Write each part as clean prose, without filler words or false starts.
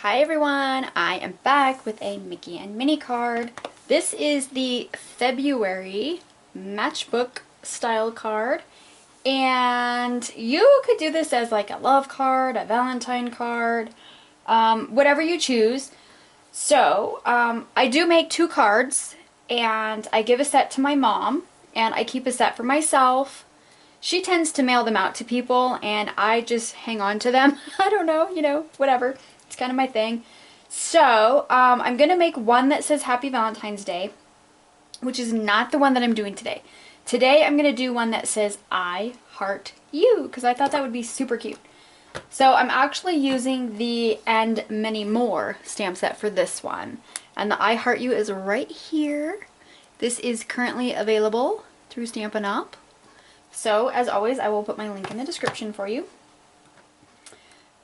Hi everyone, I am back with a Mickey and Minnie card. This is the February matchbook style card, and you could do this as like a love card, a Valentine card, whatever you choose. So I do make 2 cards, and I give a set to my mom, and I keep a set for myself. She tends to mail them out to people, and I just hang on to them. I don't know, whatever. It's kind of my thing. So, I'm going to make one that says Happy Valentine's Day, which is not the one that I'm doing today. Today, I'm going to do one that says I Heart You, because I thought that would be super cute. So, I'm actually using the And Many More stamp set for this one. And the I Heart You is right here. This is currently available through Stampin' Up. So, as always, I will put my link in the description for you.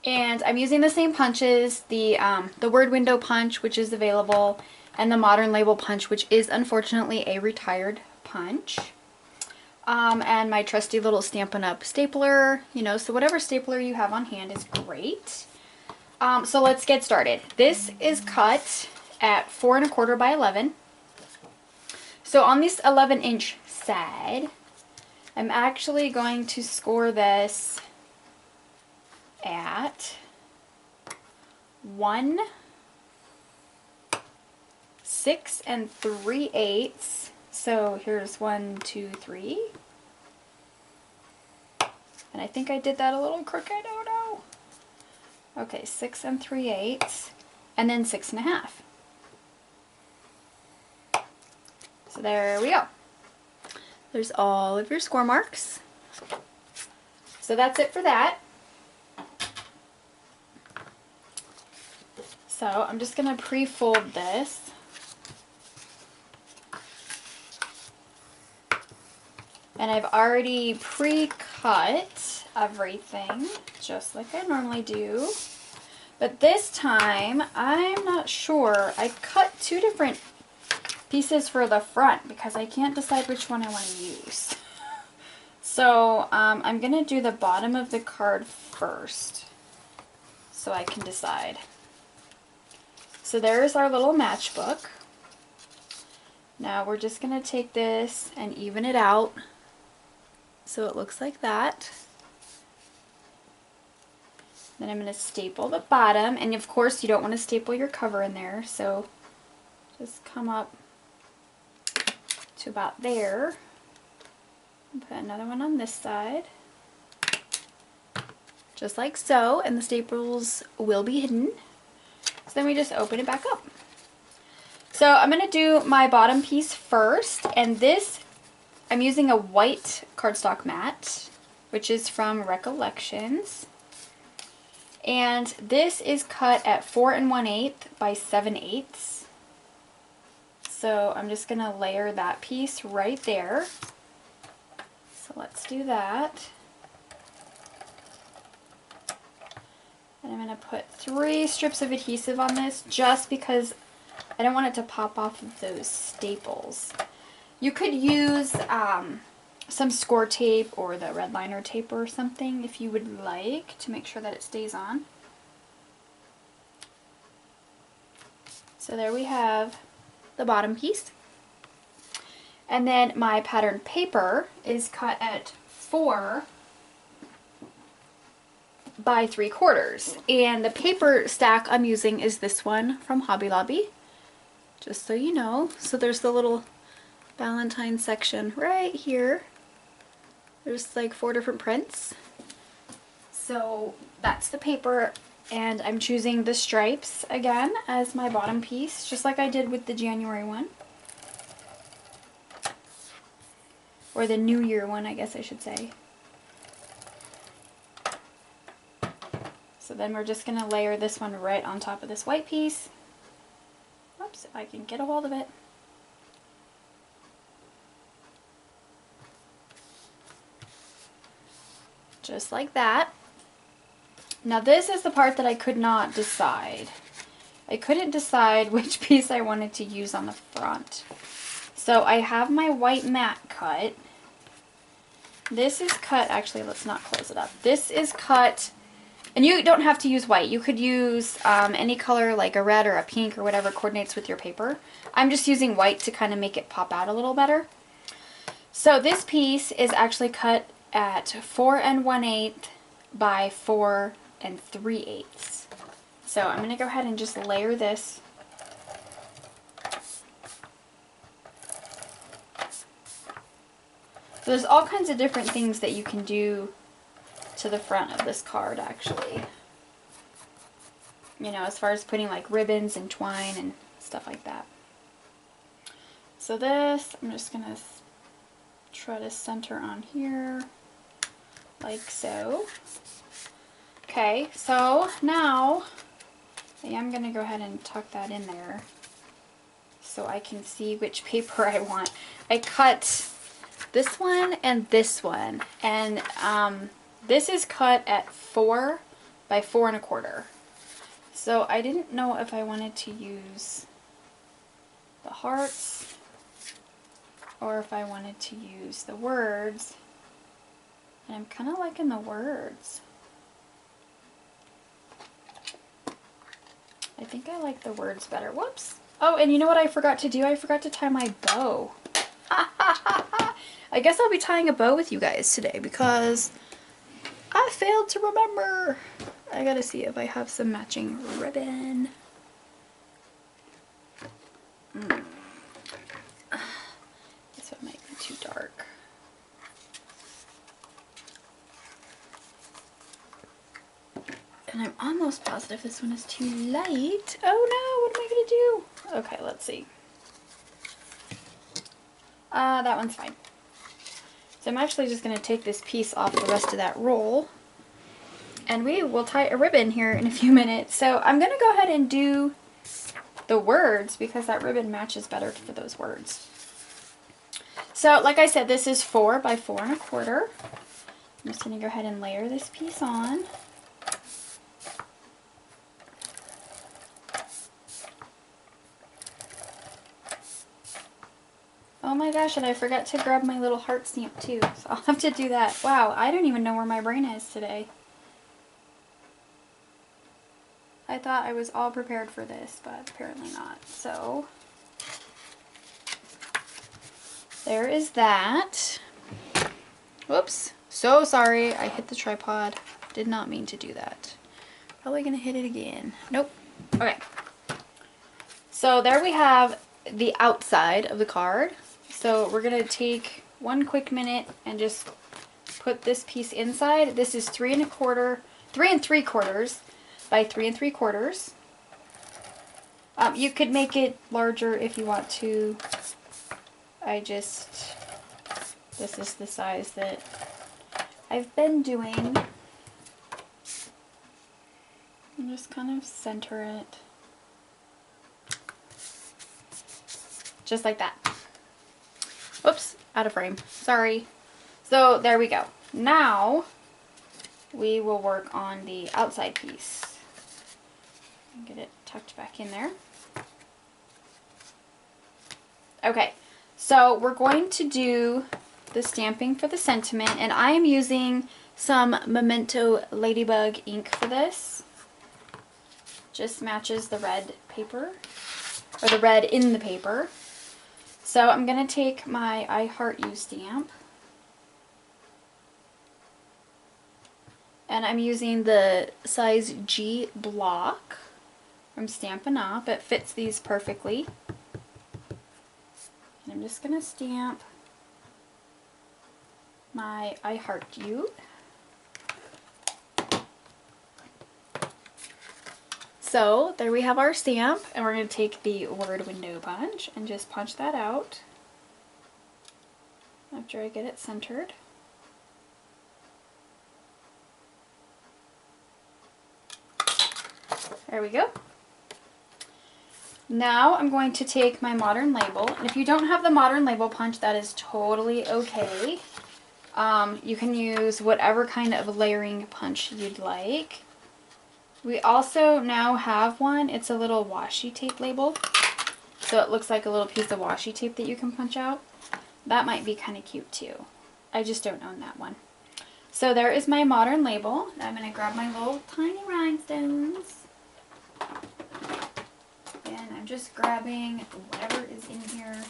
And I'm using the same punches, the word window punch, which is available, and the modern label punch, which is unfortunately a retired punch. And my trusty little Stampin' Up stapler, so whatever stapler you have on hand is great. So let's get started. This is cut at 4 1/4 by 11. So on this 11-inch side, I'm actually going to score this at 1 6 3/8. So here's 1 2 3, and I think I did that a little crooked. Oh no. Okay, 6 3/8, and then 6 1/2. So there we go. There's all of your score marks. So that's it for that. So I'm just going to pre-fold this. And I've already pre-cut everything, just like I normally do. But this time, I'm not sure. I cut 2 different pieces for the front because I can't decide which one I want to use. So I'm going to do the bottom of the card first so I can decide. So there's our little matchbook. Now we're just going to take this and even it out so it looks like that. Then I'm going to staple the bottom, and of course you don't want to staple your cover in there, so just come up to about there and put another one on this side. Just like so, and the staples will be hidden. So then we just open it back up. So I'm going to do my bottom piece first, and this, I'm using a white cardstock mat, which is from Recollections. And this is cut at 4 1/8 by 7/8. So I'm just going to layer that piece right there. So let's do that. And I'm going to put 3 strips of adhesive on this just because I don't want it to pop off of those staples. You could use some score tape or the red liner tape or something if you would like to make sure that it stays on. So there we have the bottom piece. And then my pattern paper is cut at 4 by 3/4, and the paper stack I'm using is this one from Hobby Lobby, just so you know. So there's the little Valentine section right here. There's like 4 different prints. So that's the paper, and I'm choosing the stripes again as my bottom piece, just like I did with the January one, or the New Year one, I guess I should say. So then we're just going to layer this one right on top of this white piece. Oops, if I can get a hold of it. Just like that. Now this is the part that I could not decide. I couldn't decide which piece I wanted to use on the front. So I have my white mat cut. This is cut, actually let's not close it up. This is cut And you don't have to use white. You could use any color, like a red or a pink or whatever coordinates with your paper. I'm just using white to kind of make it pop out a little better. So this piece is actually cut at 4 1/8 by 4 3/8. So I'm going to go ahead and just layer this. So there's all kinds of different things that you can do to the front of this card, actually. You know, as far as putting like ribbons and twine and stuff like that. So this, I'm just going to try to center on here, like so. Okay, so now I am going to go ahead and tuck that in there so I can see which paper I want. I cut this one and this one, and this is cut at 4 by 4 1/4. So I didn't know if I wanted to use the hearts or if I wanted to use the words. And I'm kind of liking the words. I think I like the words better. Whoops. Oh, and you know what I forgot to do? I forgot to tie my bow. I guess I'll be tying a bow with you guys today because I failed to remember. I gotta see if I have some matching ribbon. This one might be too dark. And I'm almost positive this one is too light. Oh no, what am I gonna do? Okay, let's see. That one's fine. So I'm actually just gonna take this piece off the rest of that roll, and we will tie a ribbon here in a few minutes. So I'm gonna go ahead and do the words because that ribbon matches better for those words. So like I said, this is 4 by 4 1/4. I'm just gonna go ahead and layer this piece on. Oh my gosh, and I forgot to grab my little heart stamp too, so I'll have to do that. Wow, I don't even know where my brain is today. I thought I was all prepared for this, but apparently not. So, there is that. Whoops, so sorry, I hit the tripod. Did not mean to do that. Probably gonna hit it again. Nope. Okay. So there we have the outside of the card. So we're going to take one quick minute and just put this piece inside. This is 3 3/4 by 3 3/4. You could make it larger if you want to. This is the size that I've been doing. And just kind of center it. Just like that. Whoops, out of frame. Sorry. So there we go. Now we will work on the outside piece. Get it tucked back in there. Okay, so we're going to do the stamping for the sentiment, and I am using some Memento Ladybug ink for this. Just matches the red paper, or the red in the paper. So I'm going to take my I Heart You stamp, and I'm using the size G block from Stampin' Up. It fits these perfectly. And I'm just going to stamp my I Heart You. So there we have our stamp, and we're going to take the word window punch and just punch that out after I get it centered. There we go. Now I'm going to take my modern label, and if you don't have the modern label punch, that is totally okay. You can use whatever kind of layering punch you'd like. We also now have one. It's a little washi tape label. So it looks like a little piece of washi tape that you can punch out. That might be kind of cute too. I just don't own that one. So there is my modern label. Now I'm going to grab my little tiny rhinestones. And I'm just grabbing whatever is in here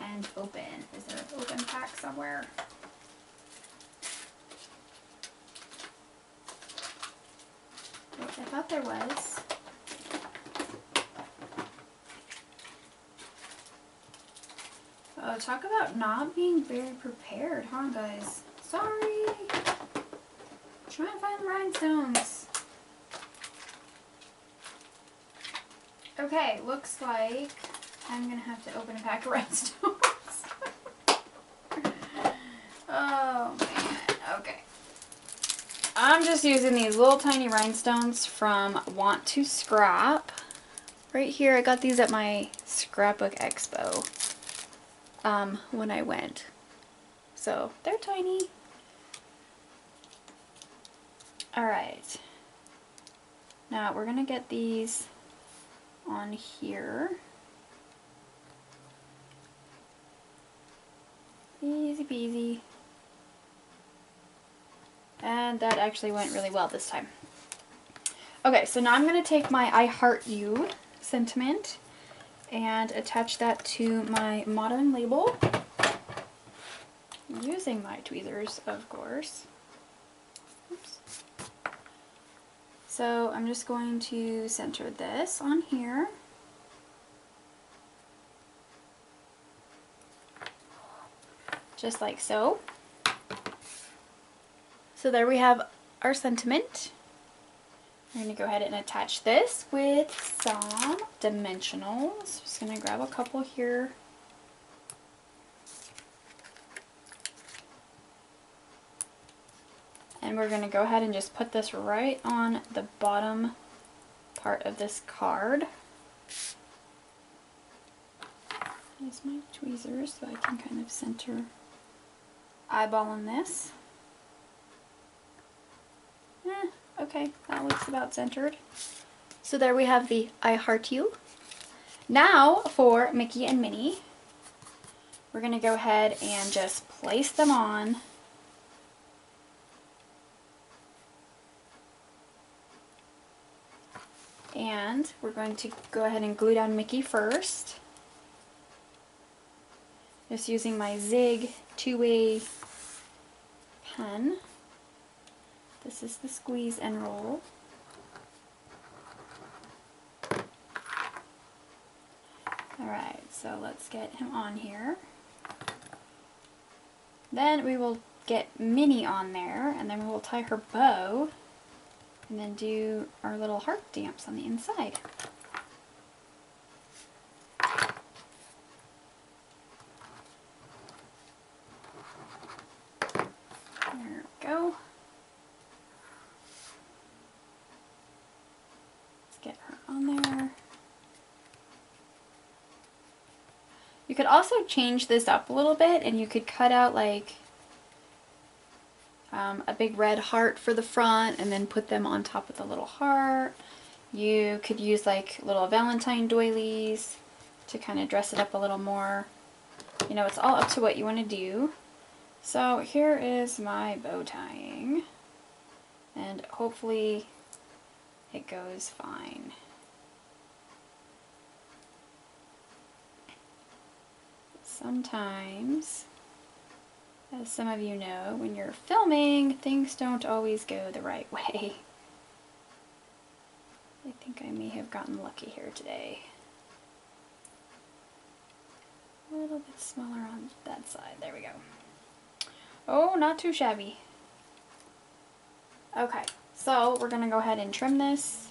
and open. Is there an open pack somewhere? I thought there was. Oh, talk about not being very prepared, huh, guys? Sorry. Trying to find the rhinestones. Okay, looks like I'm gonna have to open a pack of rhinestones. Oh man, okay. I'm just using these little tiny rhinestones from Want to Scrap. Right here, I got these at my scrapbook expo when I went. So they're tiny. Alright. Now we're gonna get these on here. Easy peasy. And that actually went really well this time. Okay, so now I'm going to take my I Heart You sentiment and attach that to my modern label. Using my tweezers, of course. Oops. So I'm just going to center this on here. Just like so. So there we have our sentiment. We're going to go ahead and attach this with some dimensionals. Just going to grab a couple here. And we're going to go ahead and just put this right on the bottom part of this card. Use my tweezers so I can kind of center eyeball on this. Okay, that looks about centered. So there we have the I Heart You. Now for Mickey and Minnie, we're going to go ahead and just place them on. And we're going to go ahead and glue down Mickey first. Just using my Zig 2-way pen. This is the squeeze and roll. Alright, so let's get him on here. Then we will get Minnie on there, and then we will tie her bow, and then do our little heart stamps on the inside. There we go. Get her on there. You could also change this up a little bit, and you could cut out like a big red heart for the front and then put them on top of the little heart. You could use like little Valentine doilies to kind of dress it up a little more. You know, it's all up to what you want to do. So here is my bow tying, and hopefully it goes fine. Sometimes, as some of you know, when you're filming, things don't always go the right way. I think I may have gotten lucky here today. A little bit smaller on that side. There we go. Oh, not too shabby. Okay. So we're going to go ahead and trim this.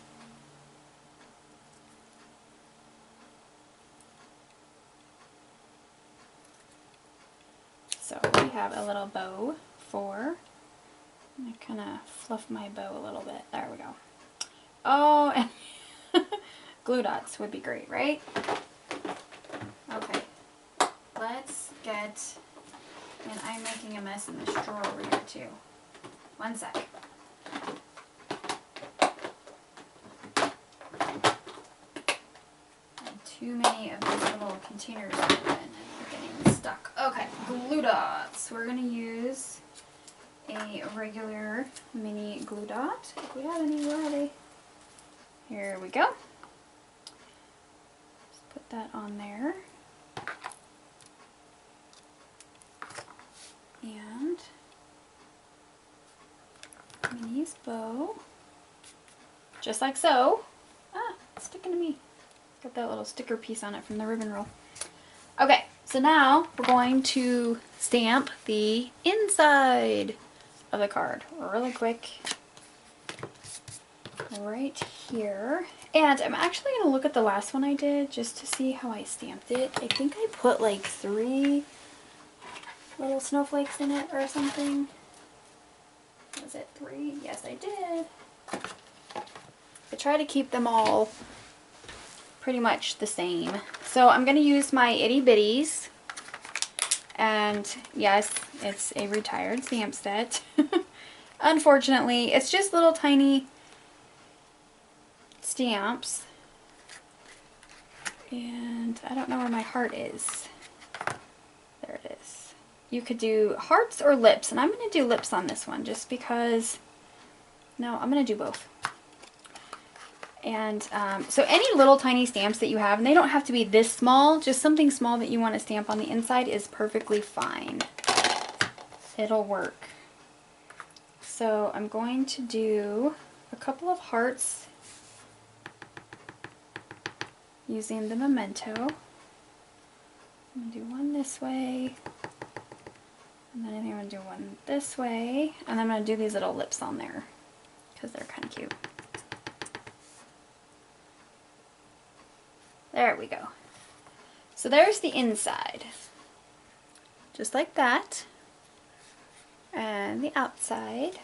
So we have a little bow for, I'm going to kind of fluff my bow a little bit. There we go. Oh, and glue dots would be great, right? Okay. Let's get, and I'm making a mess in this drawer over here too. One sec. Too many of these little containers open and we're getting stuck. Okay, glue dots. We're going to use a a regular mini glue dot. If we have any, where are they? Here we go. Just put that on there. And Minnie's bow. Just like so. Ah, it's sticking to me. Got that little sticker piece on it from the ribbon roll. Okay, so now we're going to stamp the inside of the card really quick. Right here. And I'm actually going to look at the last one I did just to see how I stamped it. I think I put like 3 little snowflakes in it or something. Was it 3? Yes, I did. I try to keep them all pretty much the same. So I'm going to use my itty bitties. And yes, it's a retired stamp set. Unfortunately, it's just little tiny stamps. And I don't know where my heart is. There it is. You could do hearts or lips, and I'm going to do lips on this one just because, no, I'm going to do both. And so any little tiny stamps that you have, and they don't have to be this small, just something small that you want to stamp on the inside is perfectly fine. It'll work. So I'm going to do a couple of hearts using the memento. I'm going to do one this way, and then I think I'm going to do one this way, and I'm going to do these little lips on there because they're kind of cute. There we go. So there's the inside. Just like that. And the outside.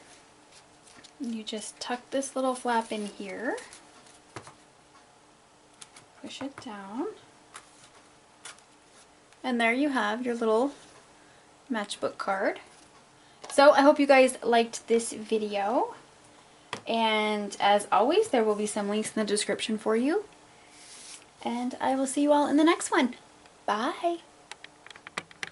You just tuck this little flap in here. Push it down. And there you have your little matchbook card. So I hope you guys liked this video. And as always, there will be some links in the description for you. And I will see you all in the next one. Bye!